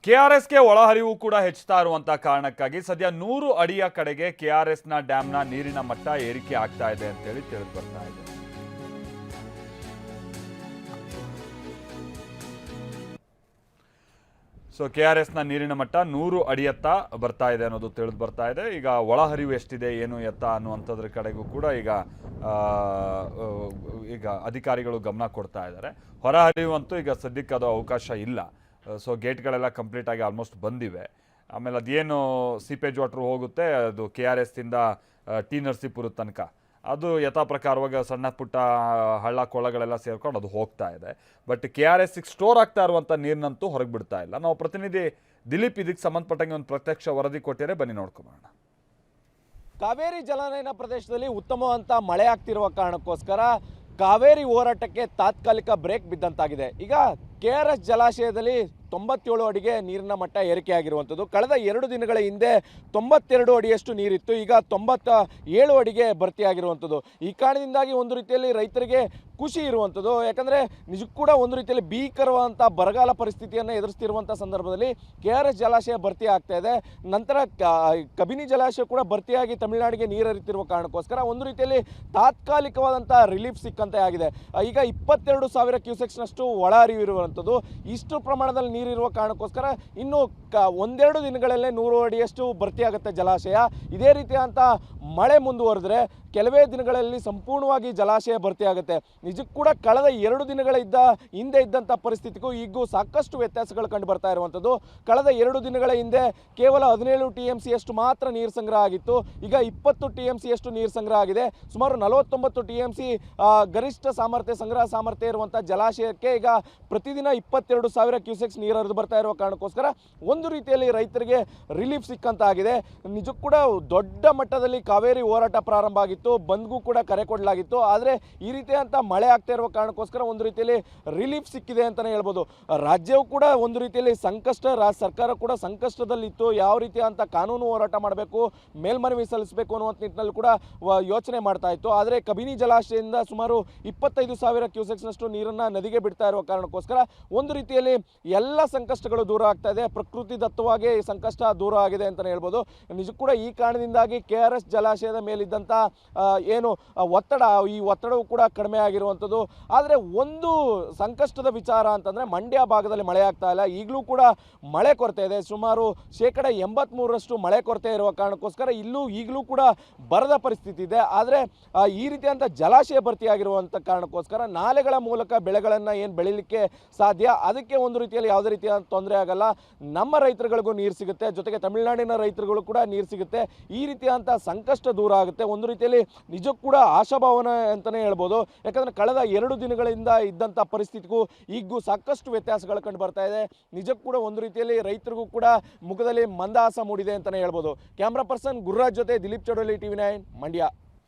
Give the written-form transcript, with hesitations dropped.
ಕೆಆರ್ಎಸ್ಗೆ ಒಳಹರಿವು ಕೂಡ ಹೆಚ್ಚುತ್ತಾ ಇರುವಂತ ಕಾರಣಕ್ಕಾಗಿ ಸದ್ಯ 100 ಅಡಿಯ ಕಡೆಗೆ ಕೆಆರ್ಎಸ್ನ ಡ್ಯಾಂನ ನೀರಿನ ಮಟ್ಟ ಏರಿಕೆ ಆಗ್ತಾ ಇದೆ ಅಂತೇಳಿ ತಿಳಿದು ಬರ್ತಾ ಇದೆ. ಸೊ ಕೆಆರ್ಎಸ್ನ ನೀರಿನ ಮಟ್ಟ 100 ಅಡಿಯತ್ತ ಬರ್ತಾ ಇದೆ ಅನ್ನೋದು ತಿಳಿದು ಬರ್ತಾ ಇದೆ. ಈಗ ಒಳಹರಿವು ಎಷ್ಟಿದೆ ಏನು ಎತ್ತ ಅನ್ನುವಂಥದ್ರ ಕಡೆಗೂ ಕೂಡ ಈಗ ಅಧಿಕಾರಿಗಳು ಗಮನ ಕೊಡ್ತಾ ಇದ್ದಾರೆ. ಹೊರಹರಿವು ಅಂತೂ ಈಗ ಸದ್ಯಕ್ಕೆ ಅದು ಅವಕಾಶ ಇಲ್ಲ. ಸೊ ಗೇಟ್ಗಳೆಲ್ಲ ಕಂಪ್ಲೀಟ್ ಆಗಿ ಆಲ್ಮೋಸ್ಟ್ ಬಂದಿವೆ. ಆಮೇಲೆ ಅದೇನು ಸೀಪೇಜ್ ವಾಟ್ರ್ ಹೋಗುತ್ತೆ ಅದು KRSದಿಂದ ಟಿ ನರಸೀಪುರ ತನಕ ಅದು ಯಥಾ ಪ್ರಕಾರವಾಗಿ ಸಣ್ಣ ಪುಟ್ಟ ಹಳ್ಳ ಕೊಳ್ಳಗಳೆಲ್ಲ ಸೇರ್ಕೊಂಡು ಅದು ಹೋಗ್ತಾ ಇದೆ. ಬಟ್ KRSಗೆ ಸ್ಟೋರ್ ಆಗ್ತಾ ಇರುವಂಥ ನೀರಿನಂತೂ ಹೊರಗೆ ಬಿಡ್ತಾ ಇಲ್ಲ. ನಾವು ಪ್ರತಿನಿಧಿ ದಿಲೀಪ್ ಇದಕ್ಕೆ ಸಂಬಂಧಪಟ್ಟಂಗೆ ಒಂದು ಪ್ರತ್ಯಕ್ಷ ವರದಿ ಕೊಟ್ಟಿದ್ದಾರೆ, ಬನ್ನಿ ನೋಡ್ಕೊಂಬರೋಣ. ಕಾವೇರಿ ಜಲಾನಯನ ಪ್ರದೇಶದಲ್ಲಿ ಉತ್ತಮವಂತ ಮಳೆ ಆಗ್ತಿರುವ ಕಾರಣಕ್ಕೋಸ್ಕರ ಕಾವೇರಿ ಹೋರಾಟಕ್ಕೆ ತಾತ್ಕಾಲಿಕ ಬ್ರೇಕ್ ಬಿದ್ದಂತಾಗಿದೆ. ಈಗ KRS ಜಲಾಶಯದಲ್ಲಿ 97 ಅಡಿಗೆ ನೀರಿನ ಮಟ್ಟ ಏರಿಕೆ ಆಗಿರುವಂಥದ್ದು. ಕಳೆದ 2 ದಿನಗಳ ಹಿಂದೆ 92 ಅಡಿಯಷ್ಟು ನೀರಿತ್ತು, ಈಗ 97 ಅಡಿಗೆ ಭರ್ತಿಯಾಗಿರುವಂಥದ್ದು. ಈ ಕಾರಣದಿಂದಾಗಿ ಒಂದು ರೀತಿಯಲ್ಲಿ ರೈತರಿಗೆ ಖುಷಿ ಇರುವಂಥದ್ದು. ಯಾಕಂದರೆ ನಿಜಕ್ಕೂ ಕೂಡ ಒಂದು ರೀತಿಯಲ್ಲಿ ಭೀಕರವಾದಂಥ ಬರಗಾಲ ಪರಿಸ್ಥಿತಿಯನ್ನು ಎದುರಿಸ್ತಿರುವಂಥ ಸಂದರ್ಭದಲ್ಲಿ KRS ಜಲಾಶಯ ಭರ್ತಿ ಆಗ್ತಾ ಇದೆ. ನಂತರ ಕಬಿನಿ ಜಲಾಶಯ ಕೂಡ ಭರ್ತಿಯಾಗಿ ತಮಿಳುನಾಡಿಗೆ ನೀರು ಹರಿತಿರುವ ಕಾರಣಕ್ಕೋಸ್ಕರ ಒಂದು ರೀತಿಯಲ್ಲಿ ತಾತ್ಕಾಲಿಕವಾದಂಥ ರಿಲೀಫ್ ಸಿಕ್ಕಂತೆ ಆಗಿದೆ. ಈಗ 22,000 ಕ್ಯೂಸೆಕ್ಸ್ನಷ್ಟು ಒಳ ಹರಿವು ಇರುವಂಥದ್ದು. ಇಷ್ಟು ಪ್ರಮಾಣದಲ್ಲಿ ನೀರಿರುವ ಕಾರಣಕ್ಕೋಸ್ಕರ ಇನ್ನು ಒಂದೆರಡು ದಿನಗಳಲ್ಲೇ 100 ಅಡಿಯಷ್ಟು ಭರ್ತಿಯಾಗುತ್ತೆ ಜಲಾಶಯ. ಇದೇ ರೀತಿಯಾದಂಥ ಮಳೆ ಮುಂದುವರೆದ್ರೆ ಕೆಲವೇ ದಿನಗಳಲ್ಲಿ ಸಂಪೂರ್ಣವಾಗಿ ಜಲಾಶಯ ಭರ್ತಿಯಾಗುತ್ತೆ. ನಿಜಕ್ಕೂ ಕೂಡ ಕಳೆದ 2 ದಿನಗಳ ಹಿಂದೆ ಇದ್ದಂಥ ಪರಿಸ್ಥಿತಿಗೂ ಈಗೂ ಸಾಕಷ್ಟು ವ್ಯತ್ಯಾಸಗಳು ಕಂಡು ಬರ್ತಾ ಇರುವಂಥದ್ದು. ಕಳೆದ 2 ದಿನಗಳ ಹಿಂದೆ ಕೇವಲ 17 TMC ಅಷ್ಟು ಮಾತ್ರ ನೀರು ಸಂಗ್ರಹ ಆಗಿತ್ತು, ಈಗ 20 TMC ಅಷ್ಟು ನೀರು ಸಂಗ್ರಹ ಆಗಿದೆ. ಸುಮಾರು 49 TMC ಗರಿಷ್ಠ ಸಂಗ್ರಹ ಸಾಮರ್ಥ್ಯ ಇರುವಂಥ ಜಲಾಶಯಕ್ಕೆ ಈಗ ಪ್ರತಿದಿನ 22,000 ಕ್ಯೂಸೆಕ್ಸ್ ನೀರು ಹರಿದು ಬರ್ತಾ ಇರುವ ಕಾರಣಕ್ಕೋಸ್ಕರ ಒಂದು ರೀತಿಯಲ್ಲಿ ರೈತರಿಗೆ ರಿಲೀಫ್ ಸಿಕ್ಕಂತಾಗಿದೆ. ನಿಜಕ್ಕೂ ಕೂಡ ದೊಡ್ಡ ಮಟ್ಟದಲ್ಲಿ ಕಾವೇರಿ ಹೋರಾಟ ಪ್ರಾರಂಭ ಆಗಿತ್ತು, ಬಂದ್ಗೂ ಕೂಡ ಕರೆ ಕೊಡಲಾಗಿತ್ತು. ಆದರೆ ಈ ರೀತಿಯಂತ ಮಳೆ ಆಗ್ತಾ ಇರುವ ಕಾರಣಕ್ಕೋಸ್ಕರ ಒಂದು ರೀತಿಯಲ್ಲಿ ರಿಲೀಫ್ ಸಿಕ್ಕಿದೆ ಅಂತಲೇ ಹೇಳ್ಬೋದು. ರಾಜ್ಯವು ಕೂಡ ಒಂದು ರೀತಿಯಲ್ಲಿ ಸರ್ಕಾರ ಕೂಡ ಸಂಕಷ್ಟದಲ್ಲಿತ್ತು. ಯಾವ ರೀತಿಯಂತ ಕಾನೂನು ಹೋರಾಟ ಮಾಡಬೇಕು, ಮೇಲ್ಮನವಿ ಸಲ್ಲಿಸಬೇಕು ಅನ್ನುವಂಥ ನಿಟ್ಟಿನಲ್ಲಿ ಕೂಡ ಯೋಚನೆ ಮಾಡ್ತಾ ಇತ್ತು. ಆದರೆ ಕಬಿನಿ ಜಲಾಶಯದಿಂದ ಸುಮಾರು 25,000 ಕ್ಯೂಸೆಕ್ಸ್ನಷ್ಟು ನೀರನ್ನು ನದಿಗೆ ಬಿಡ್ತಾ ಇರುವ ಕಾರಣಕ್ಕೋಸ್ಕರ ಒಂದು ರೀತಿಯಲ್ಲಿ ಎಲ್ಲ ಸಂಕಷ್ಟಗಳು ದೂರ ಆಗ್ತಾ ಇದೆ. ಪ್ರಕೃತಿ ದತ್ತವಾಗಿ ಸಂಕಷ್ಟ ದೂರ ಆಗಿದೆ ಅಂತಲೇ ಹೇಳ್ಬೋದು. ನಿಜಕ್ಕೂ ಕೂಡ ಈ ಕಾರಣದಿಂದಾಗಿ KRS ಜಲಾಶಯದ ಮೇಲಿದ್ದಂಥ ಏನು ಒತ್ತಡ, ಈ ಒತ್ತಡವು ಕೂಡ ಕಡಿಮೆ ಆಗಿರುವಂಥದ್ದು. ಆದರೆ ಒಂದು ಸಂಕಷ್ಟದ ವಿಚಾರ ಅಂತಂದರೆ ಮಂಡ್ಯ ಭಾಗದಲ್ಲಿ ಮಳೆ ಆಗ್ತಾ ಇಲ್ಲ. ಈಗಲೂ ಕೂಡ ಮಳೆ ಕೊರತೆ ಇದೆ. ಸುಮಾರು 83% ಮಳೆ ಕೊರತೆ ಇರುವ ಕಾರಣಕ್ಕೋಸ್ಕರ ಈಗಲೂ ಕೂಡ ಬರದ ಪರಿಸ್ಥಿತಿ ಇದೆ. ಆದರೆ ಈ ರೀತಿಯಂಥ ಜಲಾಶಯ ಭರ್ತಿಯಾಗಿರುವಂಥ ಕಾರಣಕ್ಕೋಸ್ಕರ ನಾಲೆಗಳ ಮೂಲಕ ಬೆಳೆಗಳನ್ನು ಏನು ಬೆಳೀಲಿಕ್ಕೆ ಸಾಧ್ಯ, ಅದಕ್ಕೆ ಒಂದು ರೀತಿಯಲ್ಲಿ ಯಾವುದೇ ರೀತಿಯ ತೊಂದರೆ ಆಗಲ್ಲ. ನಮ್ಮ ರೈತರುಗಳಿಗೂ ನೀರು ಸಿಗುತ್ತೆ, ಜೊತೆಗೆ ತಮಿಳುನಾಡಿನ ರೈತರುಗಳು ಕೂಡ ನೀರು ಸಿಗುತ್ತೆ. ಈ ರೀತಿಯಂಥ ಸಂಕಷ್ಟ ದೂರ ಆಗುತ್ತೆ. ಒಂದು ರೀತಿಯಲ್ಲಿ ನಿಜಕ್ಕೂ ಕೂಡ ಆಶಾಭಾವನೆ ಅಂತಲೇ ಹೇಳ್ಬೋದು. ಯಾಕಂದರೆ ಕಳೆದ 2 ದಿನಗಳಿಂದ ಇದ್ದಂಥ ಪರಿಸ್ಥಿತಿಗೂ ಈಗೂ ಸಾಕಷ್ಟು ವ್ಯತ್ಯಾಸಗಳು ಕಂಡು ಬರ್ತಾ ಇದೆ. ನಿಜಕ್ಕೂ ಕೂಡ ಒಂದು ರೀತಿಯಲ್ಲಿ ರೈತರಿಗೂ ಕೂಡ ಮುಖದಲ್ಲಿ ಮಂದಹಾಸ ಮೂಡಿದೆ ಅಂತಲೇ ಹೇಳ್ಬೋದು. ಕ್ಯಾಮ್ರಾ ಪರ್ಸನ್ ಗುರುರಾಜ್ ಜೊತೆ ದಿಲೀಪ್ ಚಡೋಲಿ, TV9 ಮಂಡ್ಯ.